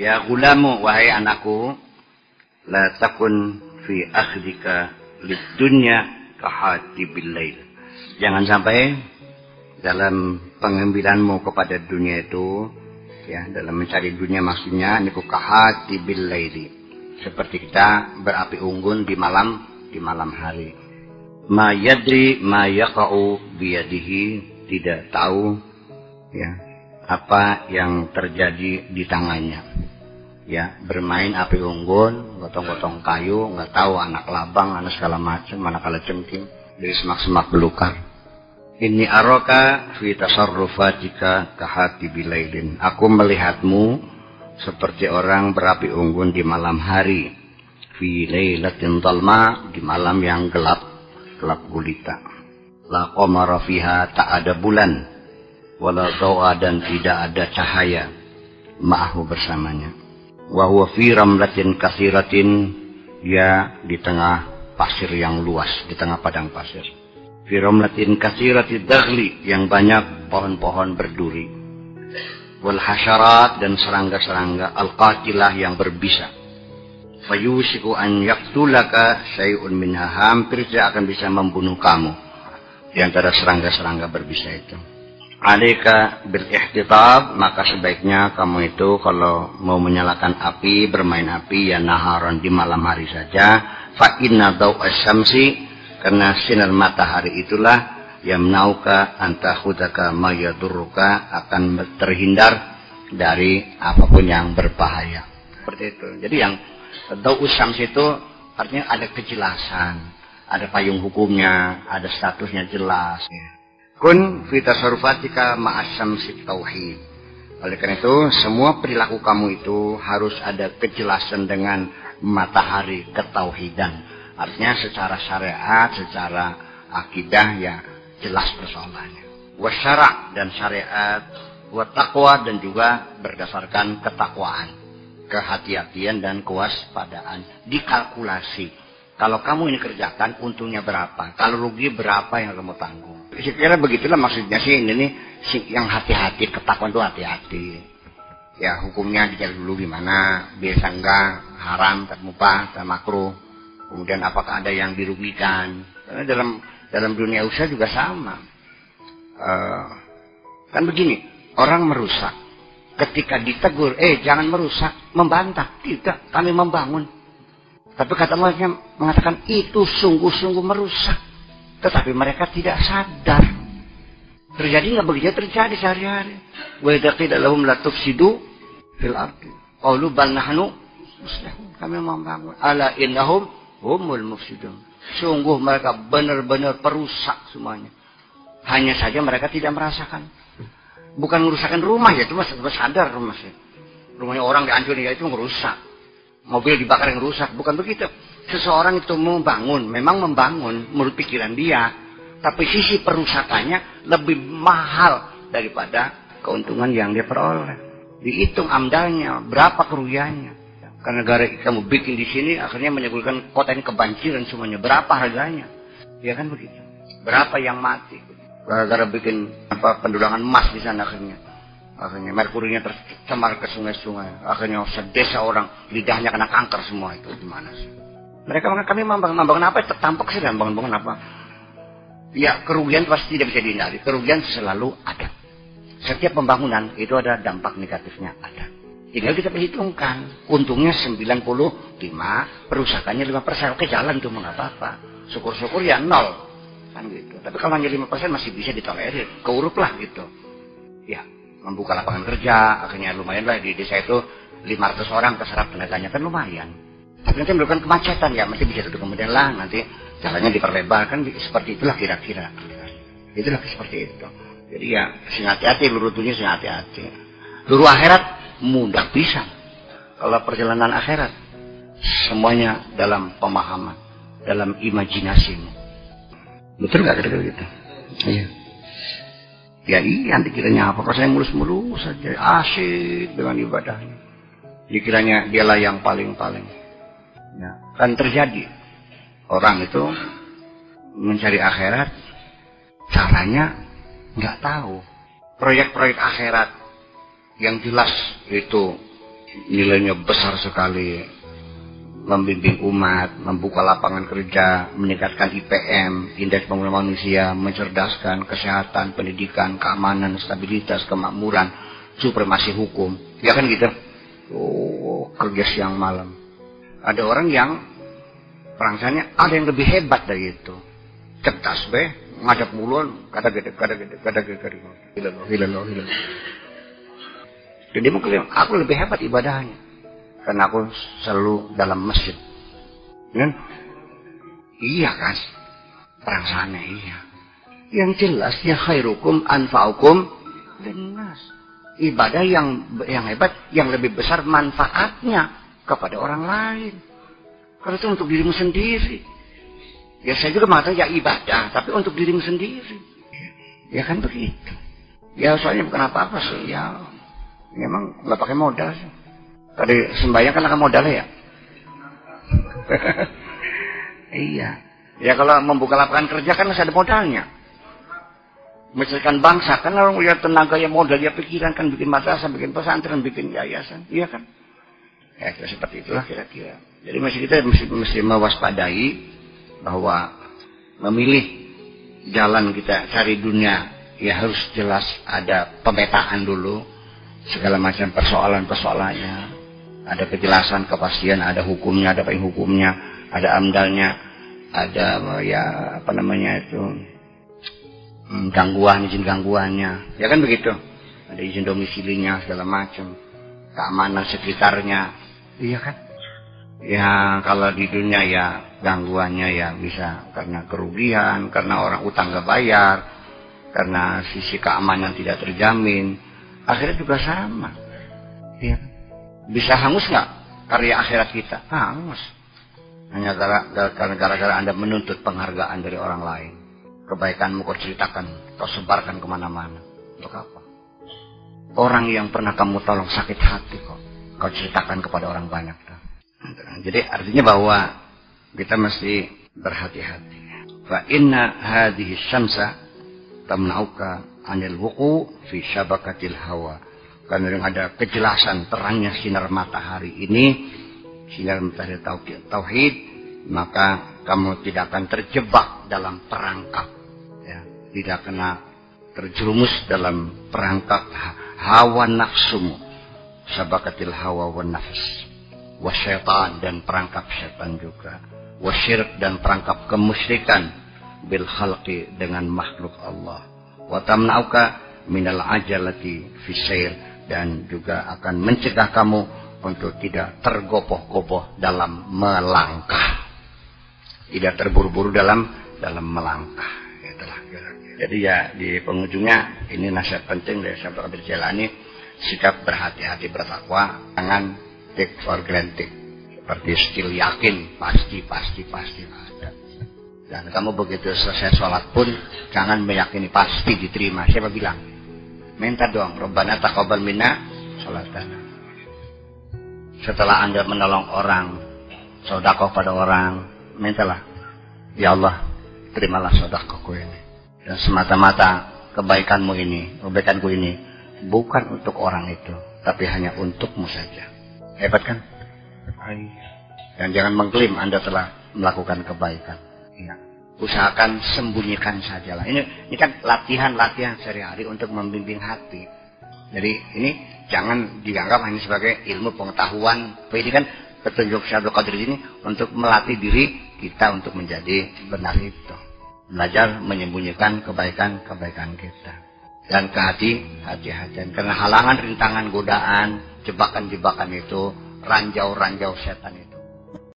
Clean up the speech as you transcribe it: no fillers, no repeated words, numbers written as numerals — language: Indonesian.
Ya gulamu, wahai anakku, la takun fi akhdika lid dunya kahatibil lail. Jangan sampai dalam pengambilanmu kepada dunia itu, ya, dalam mencari dunia maksudnya niku kahatibil laili. Seperti kita berapi unggun di malam hari. Ma yadri ma yaqa'u biyadihi, tidak tahu ya apa yang terjadi di tangannya. Ya, bermain api unggun, gotong-gotong kayu, nggak tahu anak labang, anak segala macam, manakala cengking dari semak-semak belukar. Inni araka fi tasarrufatika kahatibil lailin. Aku melihatmu seperti orang berapi unggun di malam hari. Fi lailatin dhalma, di malam yang gelap gulita. La qamara fiha, tak ada bulan. Wala dawa, dan tidak ada cahaya ma'ahu bersamanya. Wa huwa fi ramlatin katsiratin, dia di tengah pasir yang luas, di tengah padang pasir. Fi ramlatin katsirati daghli, yang banyak pohon-pohon berduri. Wal hasyarat, dan serangga-serangga al-qatilah yang berbisa. Fayusiku an yaqtulaka syai'un minha, hampir dia akan bisa membunuh kamu di antara serangga-serangga berbisa itu. Alaika bil ihtitab, maka sebaiknya kamu itu kalau mau menyalakan api, bermain api, ya naharon, di malam hari saja. Fa inna daw'as syamsi, karena sinar matahari itulah yamnauka antakhudaka ma yadurruka, akan terhindar dari apapun yang berbahaya. Seperti itu. Jadi yang daw'us syams itu artinya ada kejelasan, ada payung hukumnya, ada statusnya jelas. Kun fi tasarrufatika ma'asyamsi tauhid. Oleh karena itu, semua perilaku kamu itu harus ada kejelasan dengan matahari ketauhidan. Artinya secara syariat, secara akidah ya jelas persoalannya. Wasyara', dan syariat, wa taqwa, dan juga berdasarkan ketakwaan, kehati-hatian dan kewaspadaan, dikalkulasi. Kalau kamu ini kerjakan, untungnya berapa? Kalau rugi berapa yang kamu tanggung? Sekira begitulah maksudnya sih ini nih, yang hati-hati, ketakuan itu hati-hati. Ya hukumnya dicari dulu gimana, biasa enggak, haram, termubah, termakruh. Kemudian apakah ada yang dirugikan? Karena dalam dunia usaha juga sama. Kan begini, orang merusak. Ketika ditegur, jangan merusak, membantah. Tidak, kami membangun. Tapi kata mereka mengatakan itu sungguh-sungguh merusak. Tetapi mereka tidak sadar. Terjadi nggak begitu? Terjadi sehari-hari. Wa idza qila lahum la tufsidu fil ardi qalu bal nahnu muslihun. Kami membangun. Ala innahum humul mufsidun. Sungguh mereka benar-benar perusak semuanya. Hanya saja mereka tidak merasakan. Bukan merusakkan rumah ya, cuma sadar rumahnya. Rumahnya orang dihancurin ya itu merusak. Mobil dibakar yang rusak, bukan begitu. Seseorang itu membangun, memang membangun menurut pikiran dia, tapi sisi perusakannya lebih mahal daripada keuntungan yang dia peroleh. Dihitung amdalnya, berapa kerugiannya. Karena gara kamu bikin di sini, akhirnya menimbulkan kota ini kebanjiran semuanya. Berapa harganya? Ya kan begitu. Berapa yang mati? Gara-gara bikin pendulangan emas di sana akhirnya merkurinya tercemar ke sungai-sungai. Akhirnya sedesa orang lidahnya kena kanker semua. Itu gimana sih? Kami membangun apa? Tampak sih dan bangun-bangun apa? Ya kerugian pasti tidak bisa dihindari. Kerugian selalu ada. Setiap pembangunan itu ada dampak negatifnya ada. Tinggal kita perhitungkan. Untungnya 95, perusakannya 5%. Oke jalan tuh nggak apa-apa. Syukur-syukur ya 0. Kan gitu. Tapi kalau hanya 5% masih bisa ditolerir. Keurup lah gitu. Ya. Membuka lapangan kerja, akhirnya lumayan lah di desa itu 500 orang terserap tenaganya, kan lumayan. Tapi nanti melakukan kemacetan ya, masih bisa duduk kemudian lah, nanti jalannya diperlebar, kan seperti itulah kira-kira. Itulah seperti itu. Jadi ya, sing hati-hati, luru dunia sing hati-hati. Luru akhirat, mudah bisa. Kalau perjalanan akhirat, semuanya dalam pemahaman, dalam imajinasimu. Betul nggak kira-kira gitu? Iya. Ya iya, dikiranya apa? Rasanya mulus-mulus saja, asyik dengan ibadahnya. Dikiranya dialah yang paling-paling. Ya, kan terjadi. Orang itu mencari akhirat, caranya nggak tahu. Proyek-proyek akhirat yang jelas itu nilainya besar sekali, membimbing umat, membuka lapangan kerja, meningkatkan IPM, indeks pembangunan manusia, mencerdaskan kesehatan, pendidikan, keamanan, stabilitas, kemakmuran, supremasi hukum. Ya kan gitu. Oh, kerja siang malam. Ada orang yang perangsanya ada yang lebih hebat dari itu. Cerdas be, ngadap muluan, kada gede. Hilang. Jadi mungkin aku lebih hebat ibadahnya. Karena aku selalu dalam masjid. Kan? Iya kan? Perangsanya iya. Yang jelas ya khairukum anfa'ukum linnas. Ibadah yang hebat, yang lebih besar manfaatnya kepada orang lain. Kalau itu untuk dirimu sendiri. Ya saya juga mengatakan ya ibadah, tapi untuk dirimu sendiri. Ya kan begitu. Ya soalnya bukan apa-apa sih. Ya memang nggak pakai modal sih. Tadi sembahyang kan akan modalnya ya. Iya. Ya kalau membuka lapangan kerja kan masih ada modalnya. Misalkan bangsa kan orang lihat tenaga yang modal, ya pikiran kan bikin madrasah, bikin pesantren, bikin yayasan, iya kan? Ya seperti itulah kira-kira. Jadi kita mesti mewaspadai bahwa memilih jalan kita cari dunia ya harus jelas ada pemetaan dulu segala macam persoalan-persoalannya, ada kejelasan, kepastian, ada hukumnya, ada payung hukumnya, ada amdalnya, ada ya apa namanya itu izin gangguannya, ya kan begitu. Ada izin domisilinya segala macam, keamanan sekitarnya, iya kan. Ya kalau di dunia ya gangguannya ya bisa karena kerugian, karena orang utang gak bayar, karena sisi keamanan tidak terjamin. Akhirat juga sama, ya. Bisa hangus nggak karya akhirat kita? Hangus. Hanya gara-gara Anda menuntut penghargaan dari orang lain. Kebaikanmu kau ceritakan, kau sebarkan kemana-mana. Untuk apa? Orang yang pernah kamu tolong sakit hati kau ceritakan kepada orang banyak. Jadi artinya bahwa kita mesti berhati-hati. Fa inna hadhihi syamsa tamna'uka 'anil wuqu' fi syabakatil hawa. Karena ada kejelasan terangnya sinar matahari ini, sinar matahari tauhid, maka kamu tidak akan terjebak dalam perangkap. Tidak kena terjerumus dalam perangkap hawa nafsumu, syabakatil hawa wan nafs, wasyaitan dan perangkap syaitan juga, wasyirik dan perangkap kemusyrikan, bil khalqi dengan makhluk Allah, wa tamna'uka minal ajalati fi sayr, dan juga akan mencegah kamu untuk tidak tergopoh-gopoh dalam melangkah, tidak terburu-buru dalam melangkah. Jadi ya di penghujungnya ini nasihat penting dari Syekh Abdul Qadir Jailani, sikap berhati-hati bertakwa, jangan take for granted. Seperti skill yakin, pasti ada. Dan kamu begitu selesai sholat pun jangan meyakini pasti diterima. Siapa bilang? Minta dong, Rabbana taqabbal minna sholatana. Setelah Anda menolong orang, sedekah pada orang, mintalah, ya Allah, terimalah sedekahku ini. Dan semata-mata kebaikanmu ini, kebaikanku ini bukan untuk orang itu, tapi hanya untukmu saja. Hebat kan? Dan jangan mengklaim Anda telah melakukan kebaikan. Ya. Usahakan sembunyikan sajalah. Ini kan latihan sehari-hari untuk membimbing hati. Jadi ini jangan dianggap hanya sebagai ilmu pengetahuan. Ini kan petunjuk Syekh Abdul Qadir ini untuk melatih diri kita untuk menjadi benar itu. Belajar menyembunyikan kebaikan-kebaikan kita. Dan hati-hatian. Karena halangan, rintangan, godaan, jebakan-jebakan itu, ranjau-ranjau setan itu